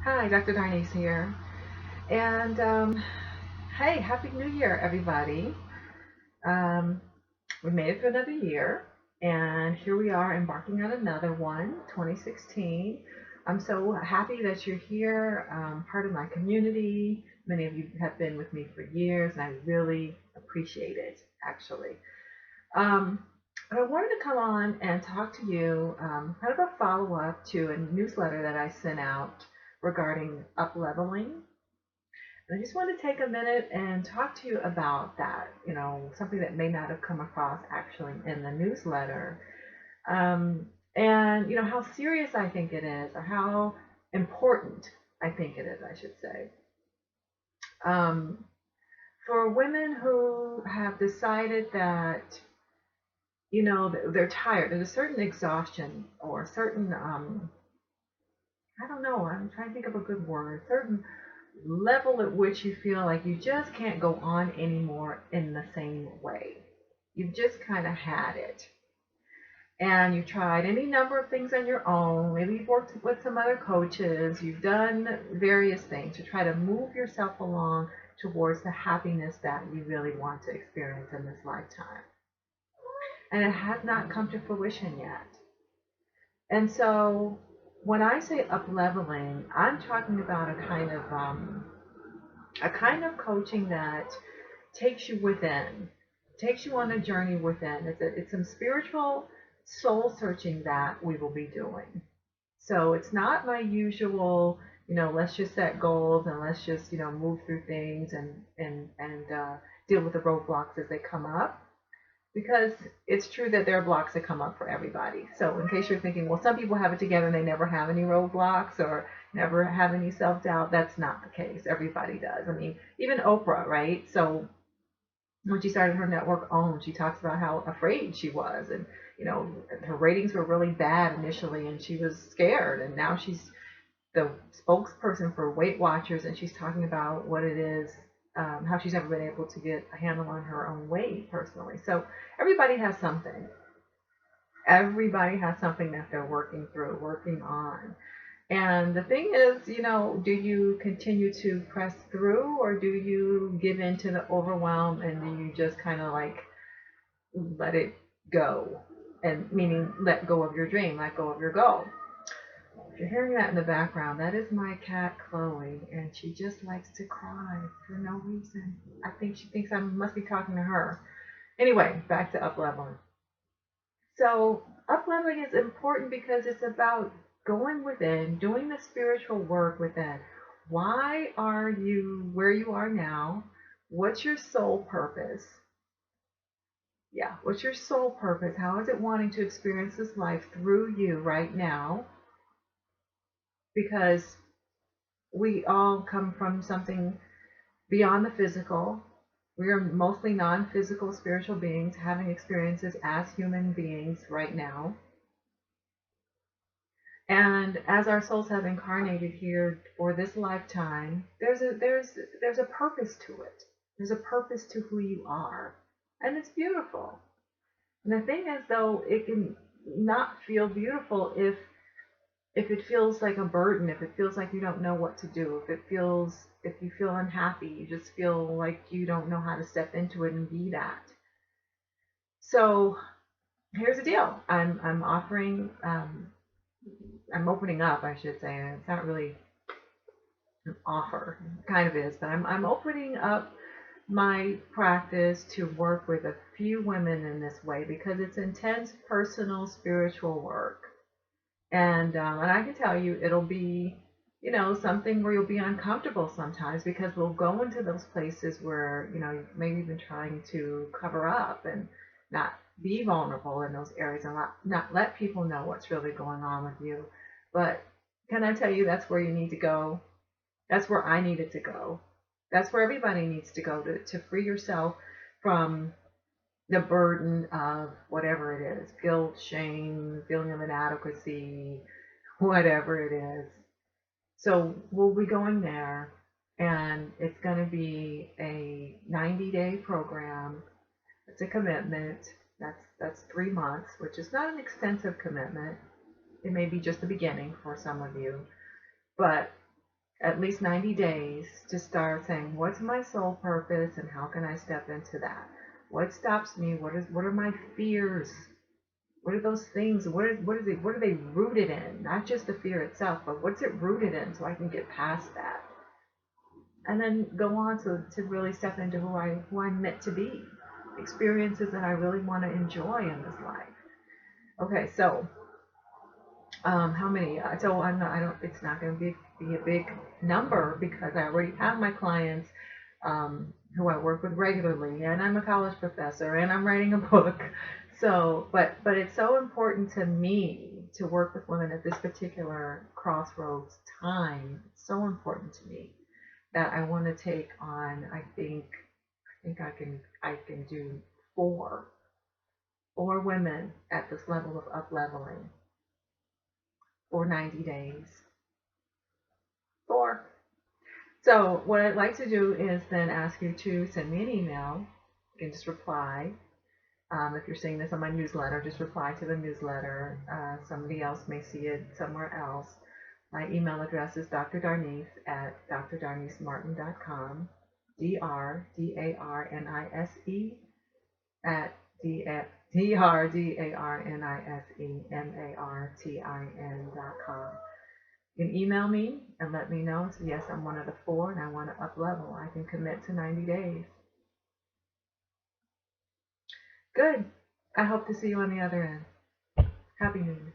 Hi, Dr. Darnise here. And hey, Happy New Year, everybody. Um, we made it through another year, and here we are embarking on another one, 2016. I'm so happy that you're here, part of my community. Many of you have been with me for years, and I really appreciate it, actually. Um, but I wanted to come on and talk to you, kind of a follow up to a newsletter that I sent out regarding upleveling. I just want to take a minute and talk to you about that, something that may not have come across actually in the newsletter. And how serious I think it is, or how important I think it is, I should say. Um, for women who have decided that, they're tired, there's a certain exhaustion or a certain, I don't know, I'm trying to think of a good word, certain level at which you feel like you just can't go on anymore in the same way. You've just kind of had it. And you've tried any number of things on your own. Maybe you've worked with some other coaches. You've done various things to try to move yourself along towards the happiness that you really want to experience in this lifetime. And it has not come to fruition yet. And so when I say up leveling, I'm talking about a kind of coaching that takes you within, takes you on a journey within. It's some spiritual soul searching that we will be doing. So it's not my usual, let's just set goals and let's just, move through things and deal with the roadblocks as they come up. Because it's true that there are blocks that come up for everybody. So in case you're thinking, well, some people have it together and they never have any roadblocks or never have any self-doubt, that's not the case. Everybody does. I mean, even Oprah, right? So when she started her network OWN, she talks about how afraid she was, and her ratings were really bad initially, and she was scared, and now she's the spokesperson for Weight Watchers, and she's talking about what it is, how she's never been able to get a handle on her own weight personally. So everybody has something. Everybody has something that they're working through, working on. And the thing is, do you continue to press through, or do you give in to the overwhelm and do you just kind of like let it go? And meaning let go of your dream, let go of your goal. If you're hearing that in the background, that is my cat Chloe, and she just likes to cry for no reason. I think she thinks I must be talking to her. Anyway, back to upleveling. So upleveling is important because it's about going within, doing the spiritual work within. Why are you where you are now? What's your soul purpose? Yeah, what's your soul purpose? How is it wanting to experience this life through you right now? Because we all come from something beyond the physical. We are mostly non physical spiritual beings having experiences as human beings right now. And as our souls have incarnated here for this lifetime, there's a purpose to it. There's a purpose to who you are. And it's beautiful. And the thing is though, it can not feel beautiful if it feels like a burden, if it feels like you don't know what to do, if you feel unhappy, you just feel like you don't know how to step into it and be that. So here's the deal. I'm offering I'm opening up, I should say. It's not really an offer, it kind of is, but I'm opening up my practice to work with a few women in this way because it's intense personal spiritual work. And I can tell you, it'll be, something where you'll be uncomfortable sometimes because we'll go into those places where, you've maybe been trying to cover up and not be vulnerable in those areas and not let people know what's really going on with you. But can I tell you that's where you need to go? That's where I needed to go. That's where everybody needs to go to free yourself from the burden of whatever it is, guilt, shame, feeling of inadequacy, whatever it is. So we'll be going there, and it's going to be a 90-day program. It's a commitment. That's 3 months, which is not an extensive commitment. It may be just the beginning for some of you, but at least 90 days to start saying, what's my soul purpose and how can I step into that? What stops me? What are my fears? What are those things? What are they rooted in? Not just the fear itself, but what's it rooted in so I can get past that. And then go on to really step into who I'm meant to be. Experiences that I really want to enjoy in this life. Okay, so how many? So I'm not. I don't. It's not going to be a big number because I already have my clients who I work with regularly, and I'm a college professor, and I'm writing a book. So, but it's so important to me to work with women at this particular crossroads time. It's so important to me that I want to take on. I think I can do four women at this level of up leveling for 90 days. Four. So what I'd like to do is then ask you to send me an email. You can just reply. If you're seeing this on my newsletter, just reply to the newsletter. Somebody else may see it somewhere else. My email address is drdarnise at drdarnisemartin.com. DRDARNISE at DRDARNISEMARTIN.com. You can email me and let me know. So yes, I'm one of the four and I want to up level. I can commit to 90 days. Good. I hope to see you on the other end. Happy New Year.